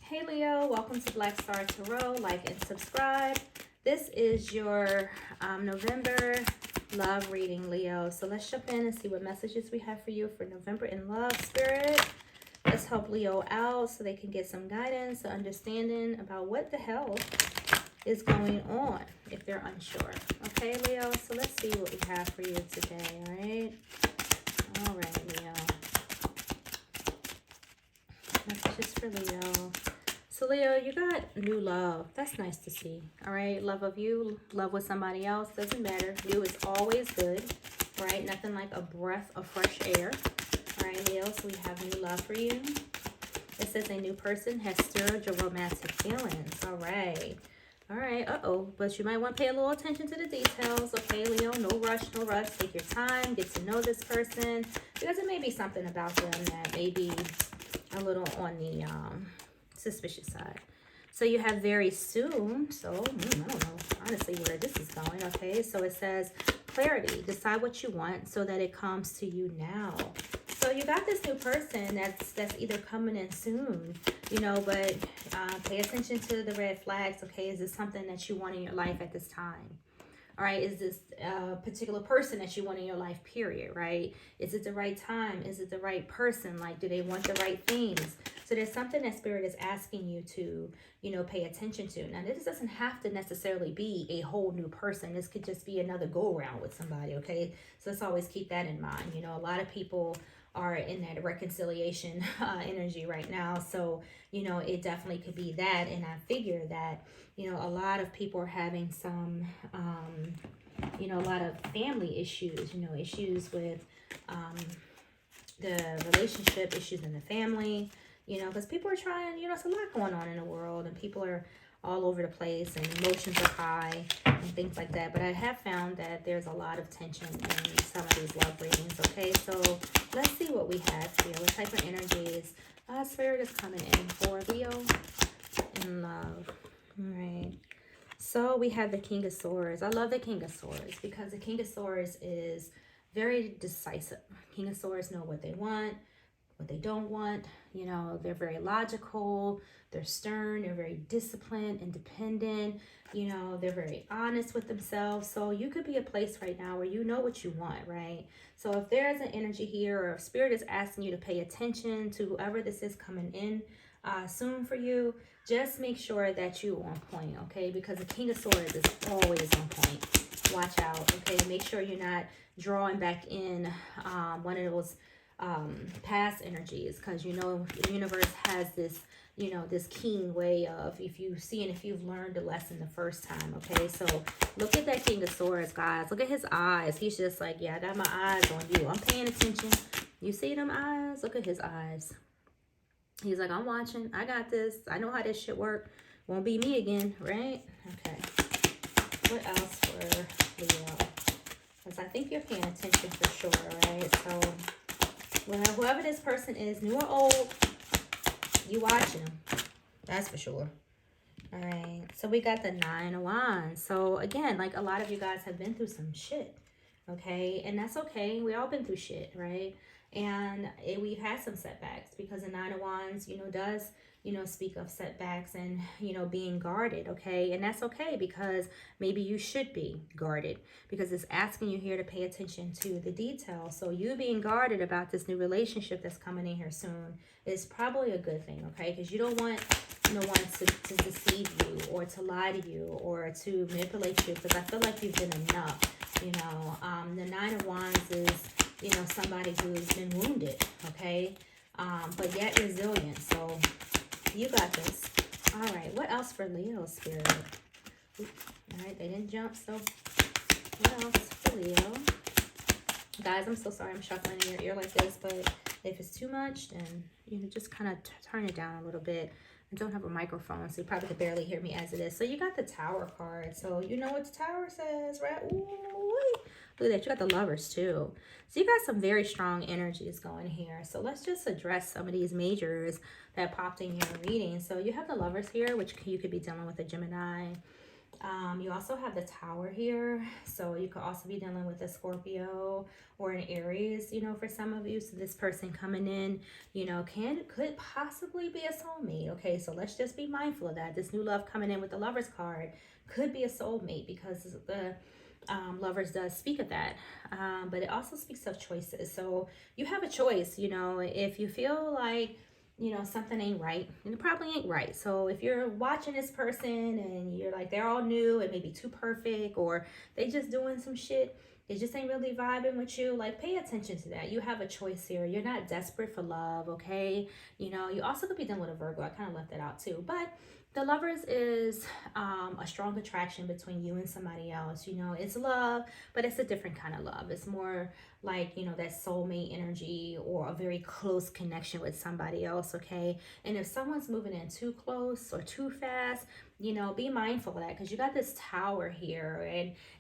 Hey Leo, welcome to Black Star Tarot. Like and subscribe. This is your November love reading, Leo. So let's jump in and see what messages we have for you for November in love, Spirit. Let's help Leo out so they can get some guidance, understanding about what the hell is going on if they're unsure. Okay, Leo, so let's see what we have for you today, all right? All right, Leo. Messages for Leo. So Leo, you got new love. That's nice to see. All right, love of you, love with somebody else, doesn't matter. You is always good, right? Nothing like a breath of fresh air. All right, Leo, so we have new love for you. It says a new person has stirred your romantic feelings. All right. All right, but you might want to pay a little attention to the details, okay, Leo? No rush, no rush. Take your time, get to know this person, because it may be something about them that may be a little on the suspicious side. So you have very soon. So I don't know honestly where this is going. Okay, so it says clarity. Decide what you want so that it comes to you now. So you got this new person that's either coming in soon, you know, but pay attention to the red flags. Okay, is this something that you want in your life at this time? All right, is this a particular person that you want in your life, period, right? Is it the right time? Is it the right person? Like, do they want the right things? So there's something that Spirit is asking you to, you know, pay attention to. Now, this doesn't have to necessarily be a whole new person. This could just be another go-around with somebody, okay? So let's always keep that in mind. You know, a lot of people are in that reconciliation energy right now. So, you know, it definitely could be that. And I figure that, you know, a lot of people are having some, you know, a lot of family issues, you know, issues with the relationship, issues in the family, you know, because people are trying, you know, it's a lot going on in the world and people are all over the place and emotions are high and things like that. But I have found that there's a lot of tension in some of these love readings, okay? So let's see what we have here. What type of energies Spirit is coming in for Leo in love. All right. So we have the King of Swords. I love the King of Swords because the King of Swords is very decisive. King of Swords know what they want, what they don't want. You know, they're very logical, they're stern, they're very disciplined, independent. You know, they're very honest with themselves. So you could be a place right now where you know what you want, right? So if there's an energy here or if Spirit is asking you to pay attention to whoever this is coming in soon for you, just make sure that you're on point, okay? Because the King of Swords is always on point. Watch out, okay? Make sure you're not drawing back in one of those past energies, because you know the universe has this, you know, this keen way of if you've learned a lesson the first time. Okay, so look at that King of Swords, guys. Look at his eyes. He's just like, yeah, I got my eyes on you, I'm paying attention. You see them eyes? Look at his eyes. He's like, I'm watching, I got this, I know how this shit work, won't be me again, right? Okay, what else for Leo? Because I think you're paying attention for sure, right? So well, whoever this person is, new or old, you watching them. That's for sure. All right. So we got the Nine of Wands. So again, like a lot of you guys have been through some shit. Okay. And that's okay. We all been through shit, right? And we've had some setbacks because the Nine of Wands, you know, does, you know, speak of setbacks and, you know, being guarded. Okay. And that's okay because maybe you should be guarded because it's asking you here to pay attention to the details. So you being guarded about this new relationship that's coming in here soon is probably a good thing. Okay. Because you don't want no one to deceive you or to lie to you or to manipulate you, because I feel like you've been enough. You know, the Nine of Wands is, you know, somebody who's been wounded, okay, but yet resilient. So you got this. All right, what else for Leo, Spirit? All right, they didn't jump, so what else for Leo? Guys, I'm so sorry I'm shuffling in your ear like this, but if it's too much, then you know, just kind of turn it down a little bit. I don't have a microphone, so you probably could barely hear me as it is. So you got the Tower card. So you know what the Tower says, right? Ooh, look at that. You got the Lovers, too. So you got some very strong energies going here. So let's just address some of these majors that popped in your reading. So you have the Lovers here, which you could be dealing with a Gemini. You also have the Tower here, so you could also be dealing with a Scorpio or an Aries, you know, for some of you. So this person coming in, you know, could possibly be a soulmate. Okay, so let's just be mindful of that. This new love coming in with the Lovers card could be a soulmate, because the Lovers does speak of that, but it also speaks of choices. So you have a choice, you know, if you feel like, you know, something ain't right, and it probably ain't right. So if you're watching this person and you're like, they're all new and maybe too perfect, or they just doing some shit, it just ain't really vibing with you, like, pay attention to that. You have a choice here. You're not desperate for love, okay? You know, you also could be dealing with a Virgo. I kind of left that out too, but the Lovers is a strong attraction between you and somebody else. You know, it's love, but it's a different kind of love. It's more like, you know, that soulmate energy or a very close connection with somebody else, okay? And if someone's moving in too close or too fast, you know, be mindful of that, because you got this Tower here,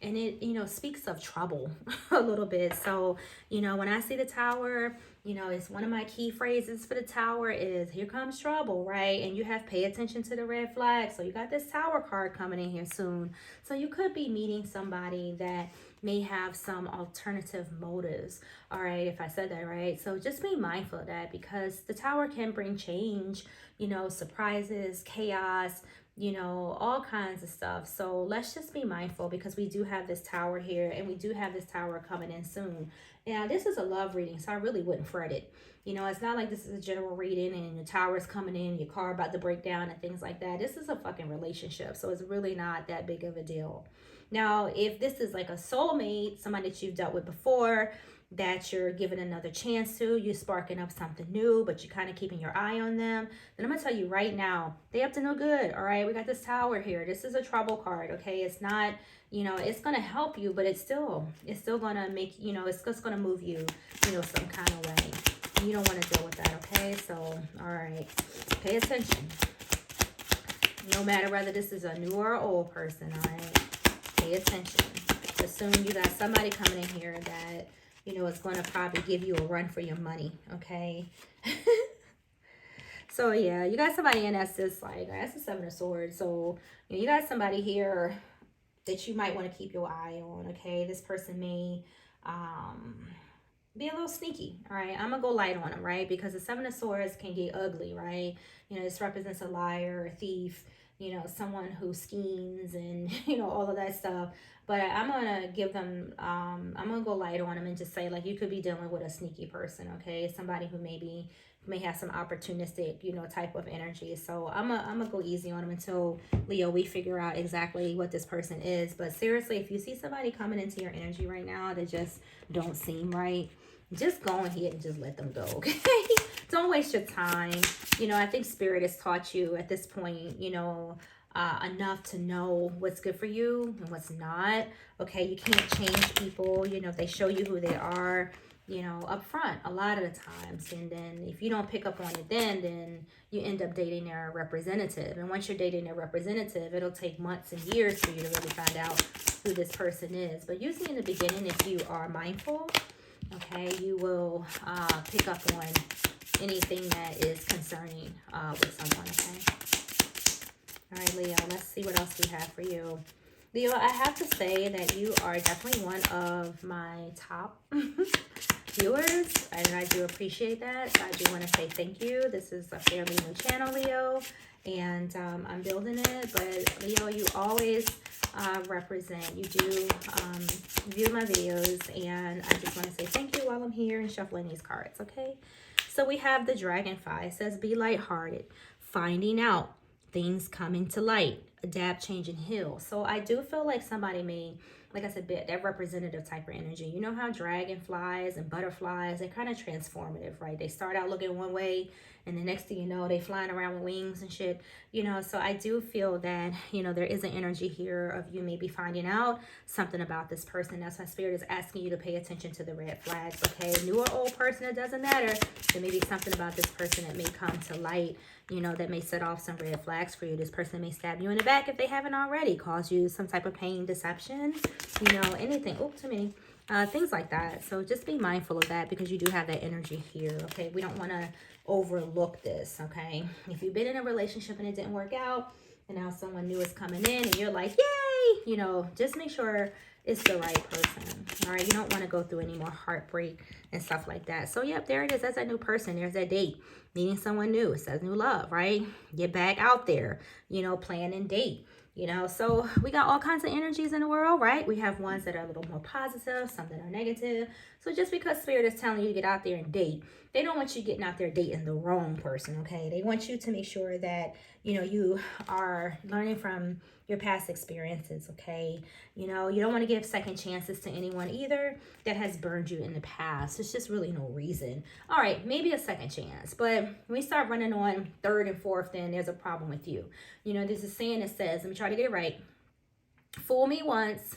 and it, you know, speaks of trouble a little bit. So, you know, when I see the Tower, you know, it's one of my key phrases for the Tower is, here comes trouble, right? And you have pay attention to the red flag. So you got this Tower card coming in here soon. So you could be meeting somebody that may have some alternative motives. All right, if I said that right. So just be mindful of that, because the Tower can bring change, you know, surprises, chaos, you know, all kinds of stuff. So let's just be mindful, because we do have this Tower here, and we do have this Tower coming in soon. Now, this is a love reading, so I really wouldn't fret it. You know, it's not like this is a general reading and your Tower's coming in, your car about to break down and things like that. This is a fucking relationship, so it's really not that big of a deal. Now, if this is like a soulmate, somebody that you've dealt with before, that you're giving another chance to, you're sparking up something new, but you're kind of keeping your eye on them, then I'm gonna tell you right now, they up to no good. All right, we got this Tower here. This is a trouble card. Okay, it's not, you know, it's gonna help you, but it's still gonna make, you know, it's just gonna move you, you know, some kind of way. You don't want to deal with that. Okay, so all right, pay attention. No matter whether this is a new or old person, all right, pay attention. Assume you got somebody coming in here that, you know, is going to probably give you a run for your money, okay? So, yeah, you got somebody in that's just like, that's the Seven of Swords. So, you know, you got somebody here that you might want to keep your eye on, okay? This person may be a little sneaky, all right? I'm going to go light on them, right? Because the Seven of Swords can get ugly, right? You know, this represents a liar, a thief, you know, someone who schemes and, you know, all of that stuff. But I'm going to give them, I'm going to go light on them and just say, like, you could be dealing with a sneaky person, okay? Somebody who may have some opportunistic, you know, type of energy. So I'm gonna go easy on them until, Leo, we figure out exactly what this person is. But seriously, if you see somebody coming into your energy right now that just don't seem right, just go ahead and just let them go, okay? Don't waste your time. You know, I think Spirit has taught you at this point, you know, enough to know what's good for you and what's not. Okay, you can't change people. You know, they show you who they are, you know, up front a lot of the times. And then if you don't pick up on it then you end up dating their representative. And once you're dating their representative, it'll take months and years for you to really find out who this person is. But usually in the beginning, if you are mindful, okay, you will pick up on anything that is concerning with someone, okay? All right, Leo, let's see what else we have for you. Leo, I have to say that you are definitely one of my top viewers, and I do appreciate that. So I do want to say thank you. This is a fairly new channel, Leo, and I'm building it. But Leo, you always represent. You do view my videos, and I just want to say thank you while I'm here and shuffling these cards, okay? So we have the Dragonfly. It says, be lighthearted, finding out, things coming to light, adapt, change, and heal. So I do feel like somebody may, like I said, that representative type of energy. You know how dragonflies and butterflies, they're kind of transformative, right? They start out looking one way, and the next thing you know, they flying around with wings and shit, you know. So I do feel that, you know, there is an energy here of you maybe finding out something about this person. That's why Spirit is asking you to pay attention to the red flags, okay? New or old person, it doesn't matter. There may be something about this person that may come to light, you know, that may set off some red flags for you. This person may stab you in the back if they haven't already, cause you some type of pain, deception, you know, anything. Oh, too many. Things like that. So just be mindful of that, because you do have that energy here, okay? We don't want to overlook this, okay? If you've been in a relationship and it didn't work out, and now someone new is coming in and you're like, you know, just make sure it's the right person. All right, you don't want to go through any more heartbreak and stuff like that. So yep, there it is. That's a new person. There's that date, meeting someone new. It says new love, right? Get back out there, you know, plan and date. You know, so we got all kinds of energies in the world, right? We have ones that are a little more positive, some that are negative. So just because Spirit is telling you to get out there and date, they don't want you getting out there dating the wrong person, okay? They want you to make sure that, you know, you are learning from your past experiences, okay? You know, you don't want to give second chances to anyone either that has burned you in the past. There's just really no reason. All right, maybe a second chance, but when we start running on third and fourth, then there's a problem with you. You know, there's a saying that says, let me try to get it right. Fool me once,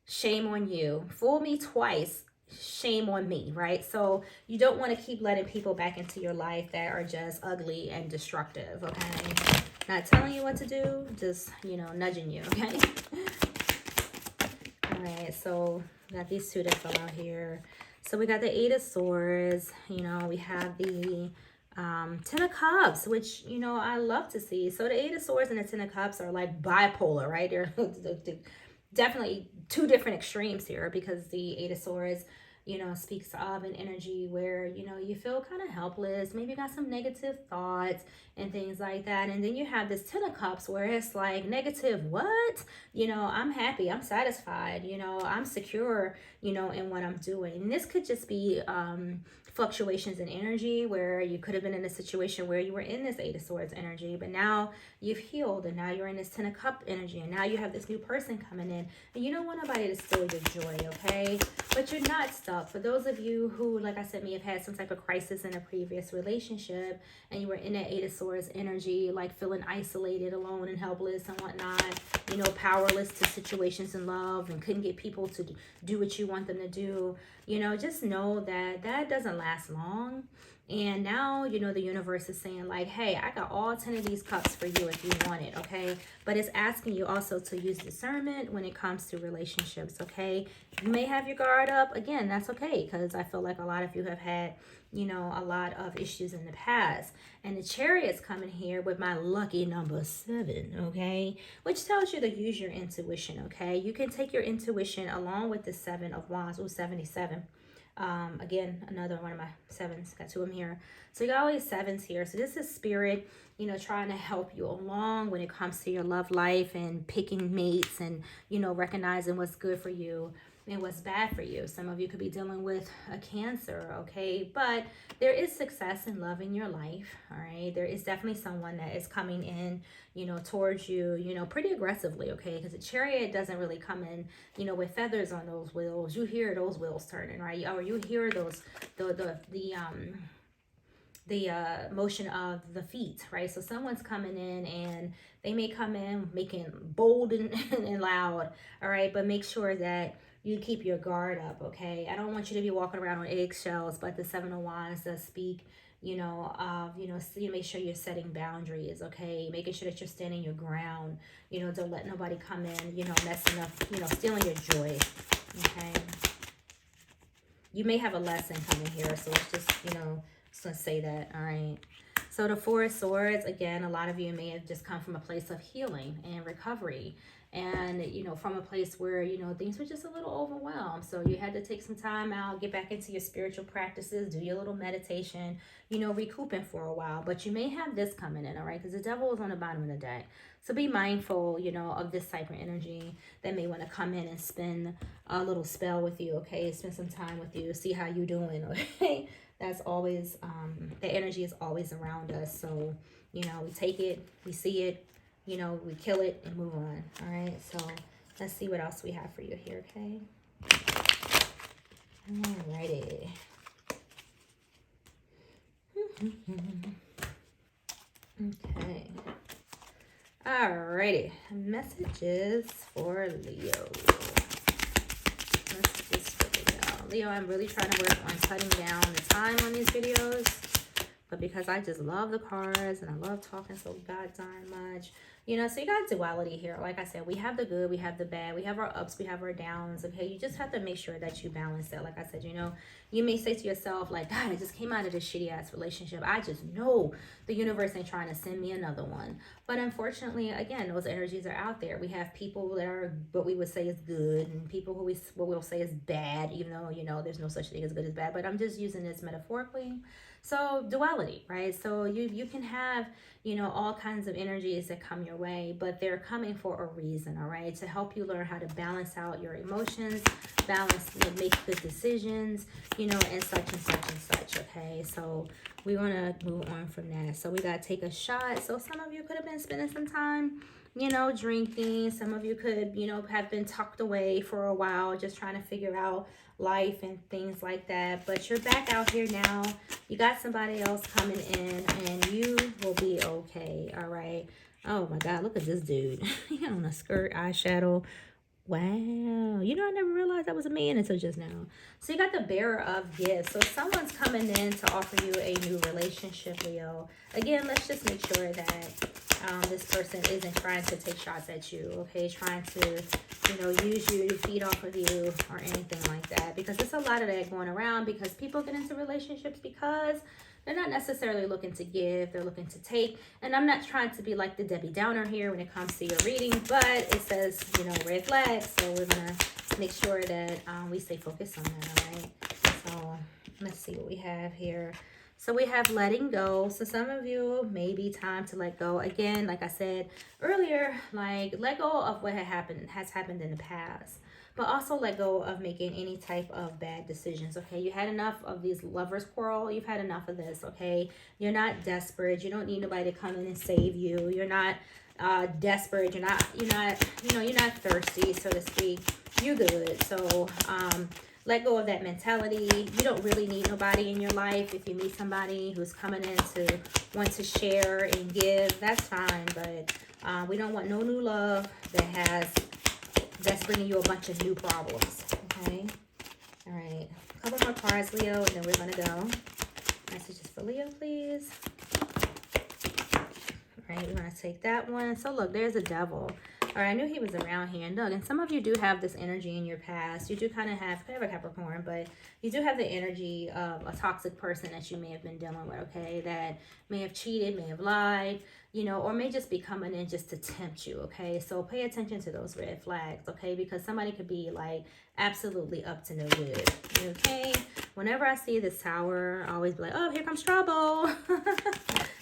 shame on you. Fool me twice, shame on me, right? So you don't want to keep letting people back into your life that are just ugly and destructive, okay? Not telling you what to do, just, you know, nudging you, okay? All right, so we got these two that fell out here. So we got the Eight of Swords, you know, we have the Ten of Cups, which, you know, I love to see. So the Eight of Swords and the Ten of Cups are like bipolar, right? They're definitely two different extremes here, because the Eight of Swords, you know, speaks of an energy where, you know, you feel kind of helpless, maybe got some negative thoughts and things like that. And then you have this Ten of Cups where it's like negative, what? You know, I'm happy, I'm satisfied, you know, I'm secure, you know, in what I'm doing. And this could just be fluctuations in energy where you could have been in a situation where you were in this Eight of Swords energy, but now you've healed and now you're in this Ten of Cup energy, and now you have this new person coming in, and you don't want nobody to steal your joy, okay? But you're not stuck. For those of you who, like I said, may have had some type of crisis in a previous relationship and you were in that Eight of Swords energy, like feeling isolated, alone, and helpless and whatnot, you know, powerless to situations in love and couldn't get people to do what you want them to do, you know, just know that that doesn't last long. And now, you know, the universe is saying like, hey, I got all 10 of these cups for you if you want it, okay? But it's asking you also to use discernment when it comes to relationships, okay? You may have your guard up. Again, that's okay, because I feel like a lot of you have had, you know, a lot of issues in the past. And the Chariot's coming here with my lucky number 7, okay? Which tells you to use your intuition, okay? You can take your intuition along with the 7 of Wands. Ooh, 77. Again, another one of my 7s, got 2 of them here. So you got all these 7s here. So this is Spirit, you know, trying to help you along when it comes to your love life and picking mates and, you know, recognizing what's good for you and what's bad for you. Some of you could be dealing with a Cancer, okay? But there is success in love in your life, all right? There is definitely someone that is coming in, you know, towards you, you know, pretty aggressively, okay? Because the Chariot doesn't really come in, you know, with feathers on those wheels. You hear those wheels turning, right? Or you hear those, the motion of the feet, right? So someone's coming in and they may come in making bold and, and loud, all right? But make sure that you keep your guard up, okay? I don't want you to be walking around on eggshells, but the 7 of Wands does speak, you know, of, you know, so you make sure you're setting boundaries, okay? Making sure that you're standing your ground, you know, don't let nobody come in, you know, messing up, you know, stealing your joy, okay? You may have a lesson coming here, so it's just, you know, just gonna say that, all right? So the 4 of Swords, again, a lot of you may have just come from a place of healing and recovery, and, you know, from a place where, you know, things were just a little overwhelmed. So you had to take some time out, get back into your spiritual practices, do your little meditation, you know, recouping for a while. But you may have this coming in, all right? Because the Devil is on the bottom of the deck. So be mindful, you know, of this type of energy that may want to come in and spend a little spell with you, okay? Spend some time with you, see how you doing, okay? That's always, the energy is always around us. So, you know, we take it, we see it, you know, we kill it and move on. All right, so let's see what else we have for you here, okay? Alrighty. Okay. Alrighty. Messages for Leo. Messages for Leo. Leo, I'm really trying to work on cutting down the time on these videos. but because I just love the cards and I love talking so goddamn much, you know, so you got duality here. Like I said, we have the good, we have the bad, we have our ups, we have our downs. Okay, you just have to make sure that you balance that. Like I said, you know, you may say to yourself, like, God, I just came out of this shitty ass relationship. I just know the universe ain't trying to send me another one. But unfortunately, again, those energies are out there. We have people that are what we would say is good, and people who what we'll say is bad, even though, you know, there's no such thing as good as bad. But I'm just using this metaphorically. So duality, right? So you can have, you know, all kinds of energies that come your way, but they're coming for a reason, all right? To help you learn how to balance out your emotions, balance, you know, make good decisions, you know, and such and such and such, okay? So we want to move on from that. So we got to take a shot. So some of you could have been spending some time, you know, drinking. Some of you could, you know, have been tucked away for a while, just trying to figure out life and things like that. But you're back out here now. You got somebody else coming in, and you will be okay. All right. Oh my God, look at this dude. He got on a skirt, eyeshadow. Wow. You know, I never realized that was a man until just now. So you got the bearer of gifts. So someone's coming in to offer you a new relationship, Leo. Again, let's just make sure that this person isn't trying to take shots at you, okay? Trying to, you know, use you to feed off of you or anything like that. Because there's a lot of that going around, because people get into relationships because they're not necessarily looking to give, they're looking to take. And I'm not trying to be like the Debbie Downer here when it comes to your reading, but it says, you know, red flags. So we're going to make sure that we stay focused on that, all right? So let's see what we have here. So we have letting go. So some of you may be time to let go. Again, like I said earlier, like let go of what has happened in the past. But also let go of making any type of bad decisions, okay? You had enough of these lovers quarrel. You've had enough of this, okay? You're not desperate. You don't need nobody to come in and save you. You're not desperate. You're not, you know, you're not thirsty, so to speak. You're good. So, let go of that mentality. You don't really need nobody in your life. If you meet somebody who's coming in to want to share and give, that's fine. But we don't want no new love that's bringing you a bunch of new problems, okay? All right, a couple more cards, Leo, and then we're going to go. Messages for Leo, please. All right, we're going to take that one. So, look, there's a devil. All right, I knew he was around here. And look, and some of you do have this energy in your past. You do kind of have a Capricorn, but you do have the energy of a toxic person that you may have been dealing with, okay? That may have cheated, may have lied, you know, or may just be coming in just to tempt you, okay? So pay attention to those red flags, okay? Because somebody could be like absolutely up to no good, okay? Whenever I see this tower, I always be like, oh, here comes trouble.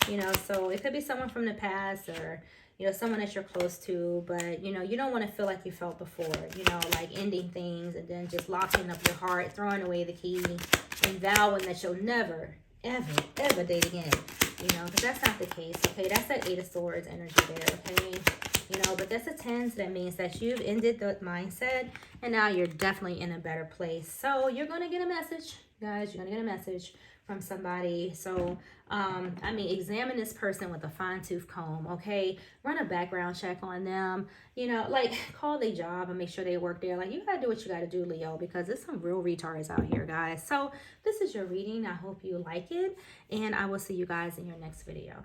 You know, so it could be someone from the past, or you know, someone that you're close to, but, you know, you don't want to feel like you felt before, you know, like ending things and then just locking up your heart, throwing away the key, and vowing that you'll never, ever date again, you know, because that's not the case, okay? That's that 8 of Swords energy there, okay? You know, but that's a 10, so that means that you've ended the mindset, and now you're definitely in a better place. So you're going to get a message, guys. You're going to get a message from somebody. So I mean, examine this person with a fine-tooth comb, okay? Run a background check on them, you know, like call their job and make sure they work there. Like, you gotta do what you gotta do, Leo, because there's some real retards out here, guys. So this is your reading. I hope you like it, and I will see you guys in your next video.